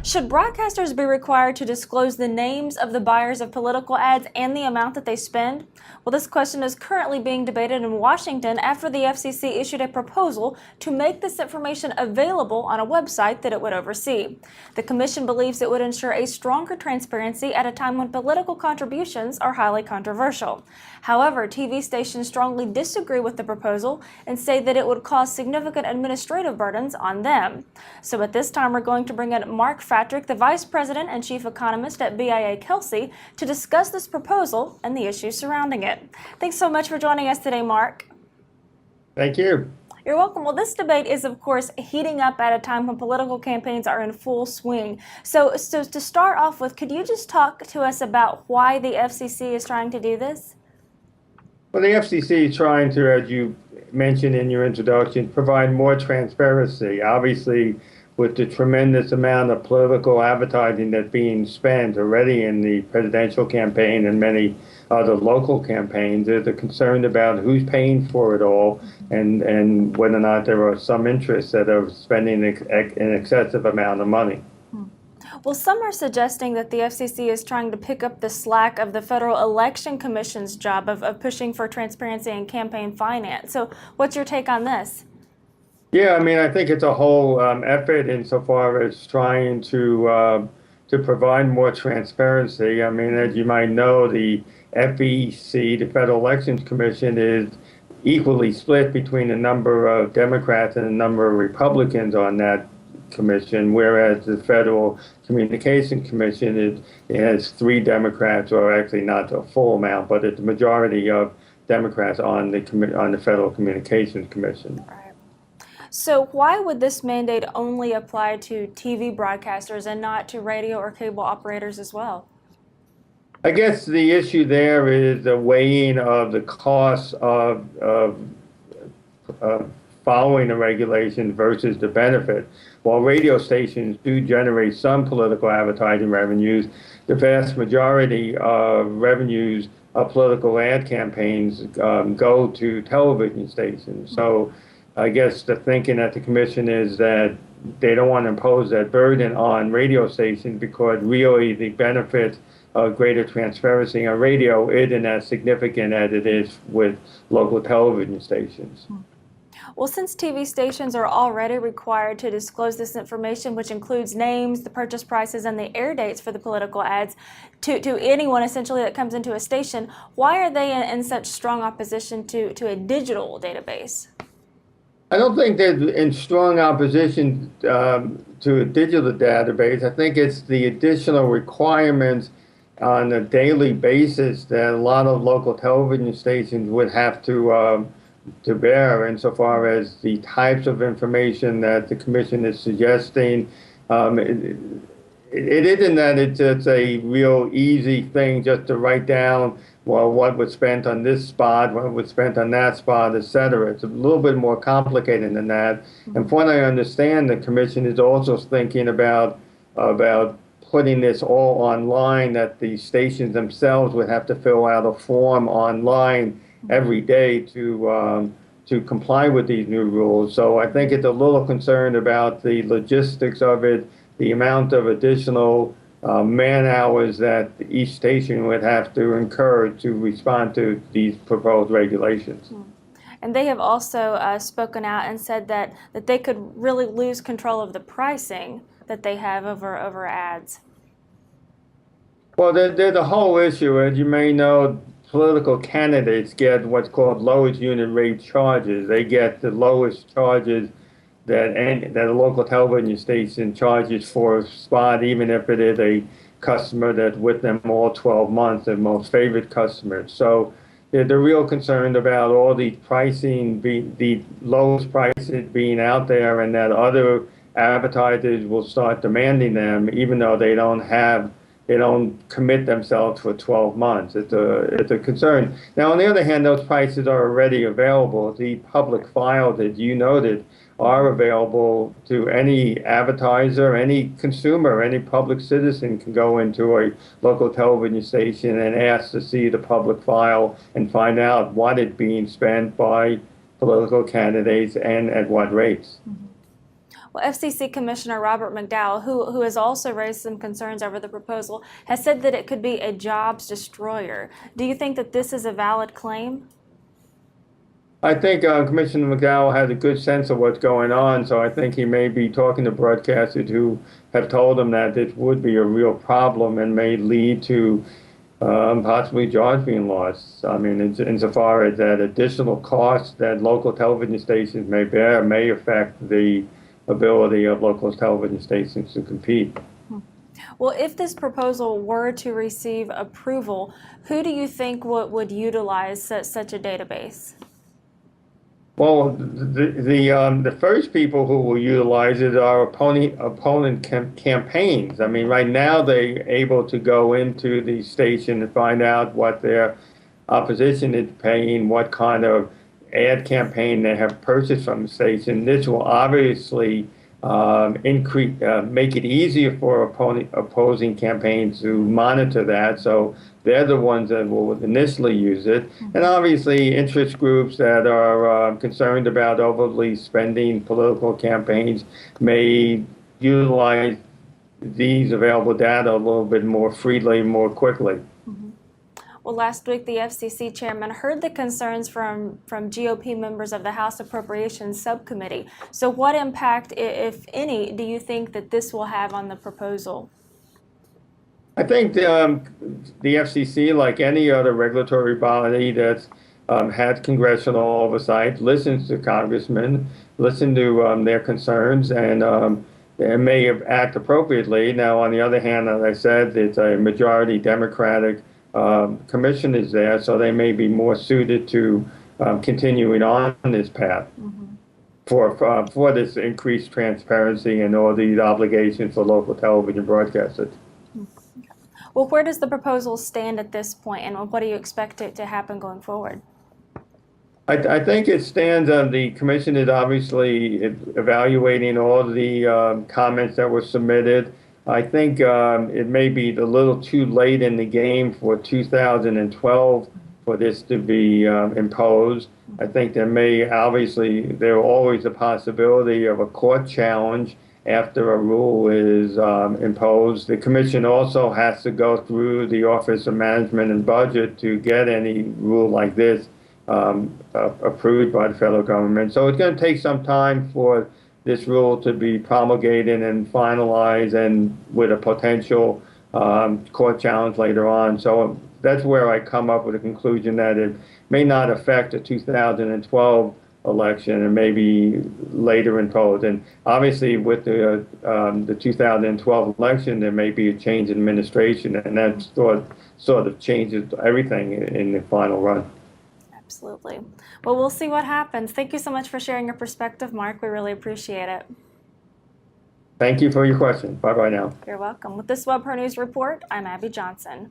Should broadcasters be required to disclose the names of the buyers of political ads and the amount that they spend? Well, this question is currently being debated in Washington after the FCC issued a proposal to make this information available on a website that it would oversee. The commission believes it would ensure a stronger transparency at a time when political contributions are highly controversial. However, TV stations strongly disagree with the proposal and say that it would cause significant administrative burdens on them. So at this time, we're going to bring in Mark Fratrik, the Vice President and Chief Economist at BIA Kelsey, to discuss this proposal and the issues surrounding it. Thanks so much for joining us today, Mark. Thank you. You're welcome. Well, this debate is, of course, heating up at a time when political campaigns are in full swing. So to start off with, could you just talk to us about why the FCC is trying to do this? Well, the FCC is trying to, as you mentioned in your introduction, provide more transparency. Obviously, with the tremendous amount of political advertising that's being spent already in the presidential campaign and many other local campaigns, there's a concern about who's paying for it all and whether or not there are some interests that are spending an excessive amount of money. Well, some are suggesting that the FCC is trying to pick up the slack of the Federal Election Commission's job of pushing for transparency in campaign finance. So what's your take on this? Yeah, I mean, I think it's a whole effort insofar as trying to provide more transparency. I mean, as you might know, the FEC, the Federal Elections Commission, is equally split between a number of Democrats and a number of Republicans on that commission, whereas the Federal Communications Commission it has 3 Democrats, or actually not a full amount, but it's the majority of Democrats on the Federal Communications Commission. Right. So why would this mandate only apply to TV broadcasters and not to radio or cable operators as well? I guess the issue there is the weighing of the costs of following the regulations versus the benefit. While radio stations do generate some political advertising revenues, the vast majority of revenues of political ad campaigns go to television stations. So I guess the thinking at the commission is that they don't want to impose that burden on radio stations because really the benefit of greater transparency on radio isn't as significant as it is with local television stations. Well, since TV stations are already required to disclose this information, which includes names, the purchase prices, and the air dates for the political ads, to anyone essentially that comes into a station, why are they in such strong opposition to a digital database? I don't think they're in strong opposition to a digital database. I think it's the additional requirements on a daily basis that a lot of local television stations would have to bear insofar as the types of information that the commission is suggesting. It isn't that it's a real easy thing just to write down, well, what was spent on this spot, what was spent on that spot, et cetera. It's a little bit more complicated than that. And from what I understand, the commission is also thinking about putting this all online, that the stations themselves would have to fill out a form online every day to comply with these new rules. So I think it's a little concerned about the logistics of it, the amount of additional man hours that each station would have to incur to respond to these proposed regulations. And they have also spoken out and said that they could really lose control of the pricing that they have over ads. Well, there's a whole issue. As you may know, political candidates get what's called lowest unit rate charges. They get the lowest charges that a local television station charges for a spot, even if it is a customer that's with them all 12 months, their most favorite customers. So they're real concerned about all these pricing, the lowest prices being out there, and that other advertisers will start demanding them, even though they don't have they don't commit themselves for 12 months. It's a concern. Now, on the other hand, those prices are already available. The public files that you noted are available to any advertiser, any consumer, any public citizen can go into a local television station and ask to see the public file and find out what is being spent by political candidates and at what rates. Well, FCC Commissioner Robert McDowell, who has also raised some concerns over the proposal, has said that it could be a jobs destroyer. Do you think that this is a valid claim? I think Commissioner McDowell has a good sense of what's going on, so I think he may be talking to broadcasters who have told him that this would be a real problem and may lead to possibly jobs being lost. I mean, insofar as that additional cost that local television stations may bear may affect the ability of local television stations to compete. Well, if this proposal were to receive approval, who do you think would utilize such a database? Well, the first people who will utilize it are opponent campaigns. I mean, right now they're able to go into the station and find out what their opposition is paying, what kind of ad campaign they have purchased from the station. This will obviously make it easier for opposing campaigns to monitor that. So they're the ones that will initially use it. And obviously interest groups that are concerned about overly spending political campaigns may utilize these available data a little bit more freely, more quickly. Well, last week, the FCC chairman heard the concerns from GOP members of the House Appropriations Subcommittee. So what impact, if any, do you think that this will have on the proposal? I think the FCC, like any other regulatory body that's had congressional oversight, listens to congressmen, listen to their concerns, and may act appropriately. Now, on the other hand, as I said, it's a majority Democratic commission is there, so they may be more suited to continuing on this path for this increased transparency and all these obligations for local television broadcasters. Well, where does the proposal stand at this point, and what do you expect it to happen going forward? I think it stands on the commission is obviously evaluating all the comments that were submitted. I think it may be a little too late in the game for 2012 for this to be imposed. I think there always a possibility of a court challenge after a rule is imposed. The commission also has to go through the Office of Management and Budget to get any rule like this approved by the federal government. So it's going to take some time for this rule to be promulgated and finalized, and with a potential court challenge later on. So that's where I come up with a conclusion that it may not affect the 2012 election and maybe later imposed. And obviously with the 2012 election, there may be a change in administration, and that sort of changes everything in the final run. Absolutely. Well, we'll see what happens. Thank you so much for sharing your perspective, Mark. We really appreciate it. Thank you for your question. Bye-bye now. You're welcome. With this WebProNews report, I'm Abby Johnson.